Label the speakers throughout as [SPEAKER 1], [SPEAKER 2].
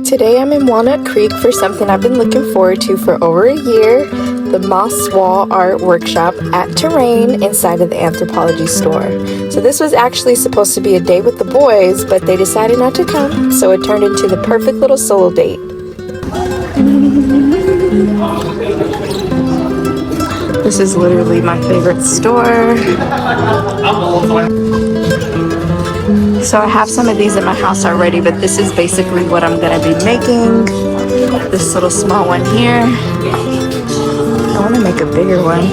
[SPEAKER 1] Today I'm in Walnut Creek for something I've been looking forward to for over a year, the Moss Wall Art Workshop at Terrain inside of the Anthropologie store. So this was actually supposed to be a date with the boys, but they decided not to come, so it turned into the perfect little solo date. This is literally my favorite store. So I have some of these in my house already, but this is basically what I'm gonna be making. This little small one here. I wanna make a bigger one.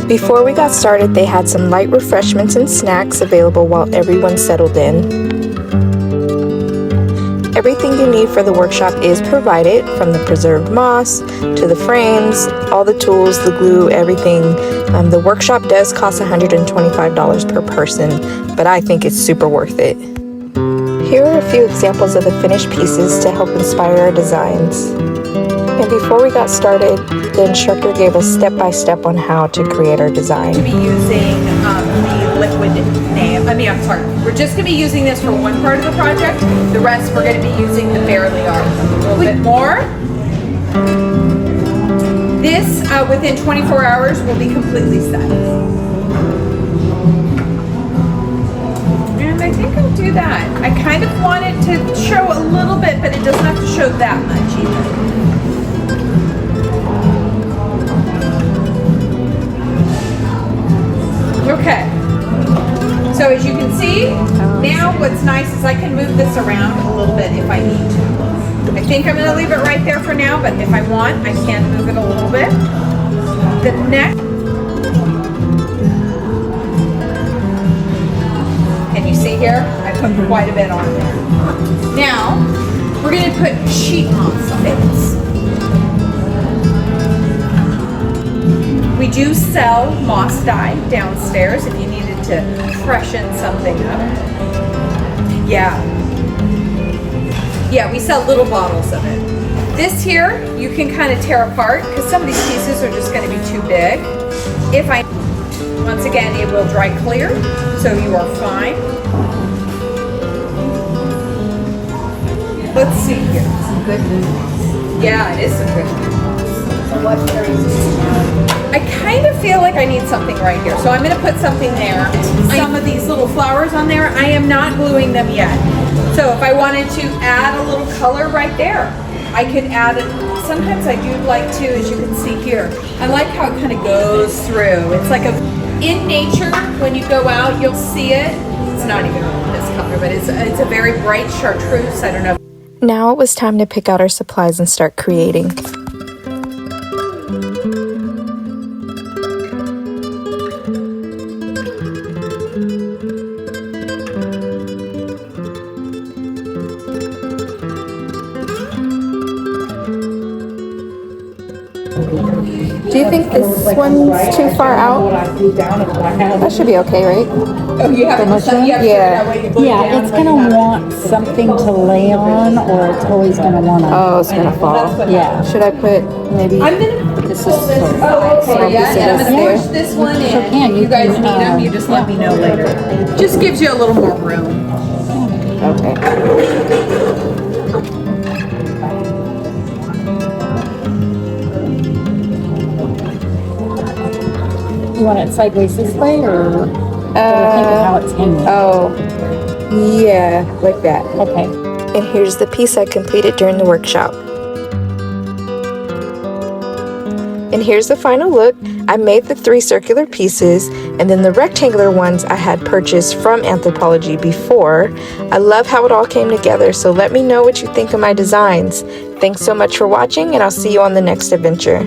[SPEAKER 1] Before we got started, they had some light refreshments and snacks available while everyone settled in. Everything you need for the workshop is provided, from the preserved moss to the frames, all the tools, the glue, everything. The workshop does cost $125 per person, but I think it's super worth it. Here are a few examples of the finished pieces to help inspire our designs. And before we got started, the instructor gave us step-by-step on how to create our design.
[SPEAKER 2] We're using the liquid name. We're just going to be using this for one part of the project. The rest we're going to be using the Fairly Art. A little bit more. This, within 24 hours, will be completely set. And I think I'll do that. I kind of want it to show a little bit, but it doesn't have to show that much either. Okay, so as you can see, now what's nice is I can move this around a little bit if I need to. I think I'm going to leave it right there for now, but if I want, I can move it a little bit. The next, can you see here? I put quite a bit on there. Now, we're going to put sheet moss on it. We do sell moss dye downstairs if you needed to freshen something up. Yeah, we sell little bottles of it. This here, you can kind of tear apart because some of these pieces are just going to be too big. Once again, it will dry clear, so you are fine. Let's see here. Some good moss. Yeah, it is some good moss. I kind of feel like I need something right here, so I'm going to put something there. Some of these little flowers on there, I am not gluing them yet. So if I wanted to add a little color right there, I could add it. Sometimes I do like to, as you can see here, I like how it kind of goes through. It's like in nature, when you go out, you'll see it. It's not even this color, but it's a very bright chartreuse. I don't know.
[SPEAKER 1] Now it was time to pick out our supplies and start creating. Do you think this one's too far out? That should be okay, right?
[SPEAKER 2] Oh, you have to
[SPEAKER 3] Yeah, it's going to want something to lay on, or it's always going to want to...
[SPEAKER 1] Oh, it's going to fall.
[SPEAKER 3] Yeah.
[SPEAKER 1] Should I put maybe...
[SPEAKER 2] I'm going to
[SPEAKER 1] this is
[SPEAKER 2] pull this.
[SPEAKER 1] sort of
[SPEAKER 2] Oh, okay, yeah.
[SPEAKER 1] pieces
[SPEAKER 2] I'm going
[SPEAKER 1] there.
[SPEAKER 2] to push this one in.
[SPEAKER 3] Sure can.
[SPEAKER 2] You guys need them, you just let me know later. Just gives you a little more room.
[SPEAKER 1] Okay.
[SPEAKER 3] You want it sideways this way, or think of how it's hanging?
[SPEAKER 1] Oh, yeah, like that.
[SPEAKER 3] Okay.
[SPEAKER 1] And here's the piece I completed during the workshop. And here's the final look. I made the 3 circular pieces, and then the rectangular ones I had purchased from Anthropologie before. I love how it all came together, so let me know what you think of my designs. Thanks so much for watching, and I'll see you on the next adventure.